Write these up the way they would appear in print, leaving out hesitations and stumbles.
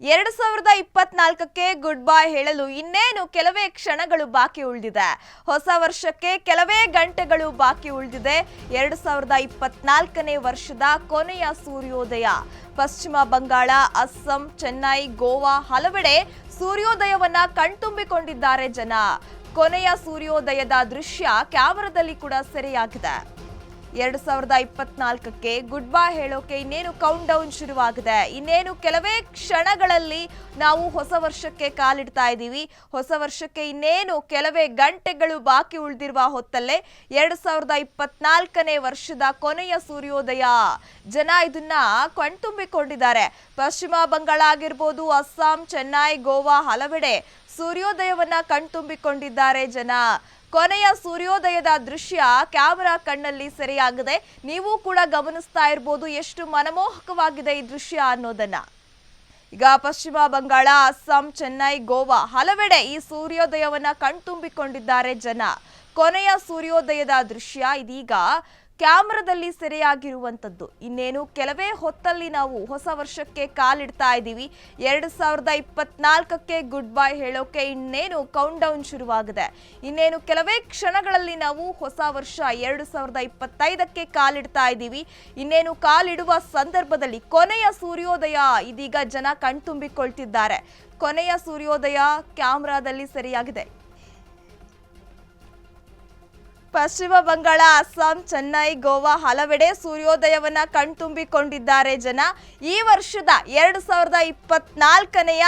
2024ಕ್ಕೆ good bye ಹೇಳಲು ಇನ್ನೇನು ಕೆಲವೇ ಕ್ಷಣಗಳು ಬಾಕಿ ಉಳಿದಿದೆ. ಹೊಸ ವರ್ಷಕ್ಕೆ ಕೆಲವೇ ಗಂಟೆಗಳು ಬಾಕಿ ಉಳಿದಿದೆ. 2024ನೇ ವರ್ಷದ ಕೊನೆಯ ಸೂರ್ಯೋದಯ. ಪಶ್ಚಿಮ ಬಂಗಾಳ, ಅಸ್ಸಾಂ, ಚೆನ್ನೈ, ಗೋವಾ ಹಲವೆಡೆ ಸೂರ್ಯೋದಯವನ್ನ ಕಣ್ತುಂಬಿಕೊಂಡಿದ್ದಾರೆ ಜನ. ಕೊನೆಯ ಸೂರ್ಯೋದಯದ ದೃಶ್ಯ ಕ್ಯಾಮೆರಾದಲ್ಲಿ ಕೂಡ ಸೆರೆಯಾಗಿದೆ. 2024ಕ್ಕೆ ಗುಡ್ ಬೈ ಹೇಳೋಕೆ ಇನ್ನೇನು ಕೌಂಟ್ ಡೌನ್ ಶುರುವಾಗಿದೆ. ಇನ್ನೇನು ಕೆಲವೇ ಕ್ಷಣಗಳಲ್ಲಿ ನಾವು ಹೊಸ ವರ್ಷಕ್ಕೆ ಕಾಲಿಡ್ತಾ ಇದ್ದೀವಿ. ಹೊಸ ವರ್ಷಕ್ಕೆ ಇನ್ನೇನು ಕೆಲವೇ ಗಂಟೆಗಳು ಬಾಕಿ ಉಳಿದಿರುವ ಹೊತ್ತಲ್ಲೇ 2024ನೇ ವರ್ಷದ ಕೊನೆಯ ಸೂರ್ಯೋದಯ. ಜನ ಇದನ್ನ ಕಣ್ತುಂಬಿಕೊಂಡಿದ್ದಾರೆ. ಪಶ್ಚಿಮ ಬಂಗಾಳ ಆಗಿರ್ಬೋದು, ಅಸ್ಸಾಂ, ಚೆನ್ನೈ, ಗೋವಾ ಹಲವೆಡೆ ಸೂರ್ಯೋದಯವನ್ನ ಕಣ್ತುಂಬಿಕೊಂಡಿದ್ದಾರೆ ಜನ. ಕೊನೆಯ ಸೂರ್ಯೋದಯದ ದೃಶ್ಯ ಕ್ಯಾಮೆರಾ ಕಣ್ಣಲ್ಲಿ ಸೆರೆಯಾಗಿದೆ. ನೀವು ಕೂಡ ಗಮನಿಸ್ತಾ ಇರಬಹುದು ಎಷ್ಟು ಮನಮೋಹಕವಾಗಿದೆ ಈ ದೃಶ್ಯ ಅನ್ನೋದನ್ನ. ಈಗ ಪಶ್ಚಿಮ ಬಂಗಾಳ, ಅಸ್ಸಾಂ, ಚೆನ್ನೈ, ಗೋವಾ ಹಲವೆಡೆ ಈ ಸೂರ್ಯೋದಯವನ್ನ ಕಣ್ತುಂಬಿಕೊಂಡಿದ್ದಾರೆ ಜನ. ಕೊನೆಯ ಸೂರ್ಯೋದಯದ ದೃಶ್ಯ ಇದೀಗ ಕ್ಯಾಮೆರಾದಲ್ಲಿ ಸೆರೆಯಾಗಿರುವಂತದ್ದು. ಇನ್ನೇನು ಕೆಲವೇ ಹೊತ್ತಲ್ಲಿ ನಾವು ಹೊಸ ವರ್ಷಕ್ಕೆ ಕಾಲಿಡ್ತಾ ಇದ್ದೀವಿ. 2024ಕ್ಕೆ ಗುಡ್ ಬೈ ಹೇಳೋಕೆ ಇನ್ನೇನು ಕೌಂಟ್ ಡೌನ್ ಶುರುವಾಗಿದೆ. ಇನ್ನೇನು ಕೆಲವೇ ಕ್ಷಣಗಳಲ್ಲಿ ನಾವು ಹೊಸ ವರ್ಷ 2025ಕ್ಕೆ ಕಾಲಿಡ್ತಾ ಇದ್ದೀವಿ. ಇನ್ನೇನು ಕಾಲಿಡುವ ಸಂದರ್ಭದಲ್ಲಿ ಕೊನೆಯ ಸೂರ್ಯೋದಯ ಇದೀಗ ಜನ ಕಣ್ತುಂಬಿಕೊಳ್ತಿದ್ದಾರೆ. ಕೊನೆಯ ಸೂರ್ಯೋದಯ ಕ್ಯಾಮೆರಾದಲ್ಲಿ ಸೆರೆಯಾಗಿದೆ. ಪಶ್ಚಿಮ ಬಂಗಾಳ, ಅಸ್ಸಾಂ, ಚೆನ್ನೈ, ಗೋವಾ ಹಲವೆಡೆ ಸೂರ್ಯೋದಯವನ್ನ ಕಣ್ತುಂಬಿಕೊಂಡಿದ್ದಾರೆ ಜನ. ಈ ವರ್ಷದ 2024ನೆಯ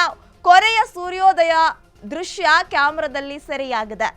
ಕೊನೆಯ ಸೂರ್ಯೋದಯ ದೃಶ್ಯ ಕ್ಯಾಮೆರಾದಲ್ಲಿ ಸೆರೆಯಾಗಿದೆ.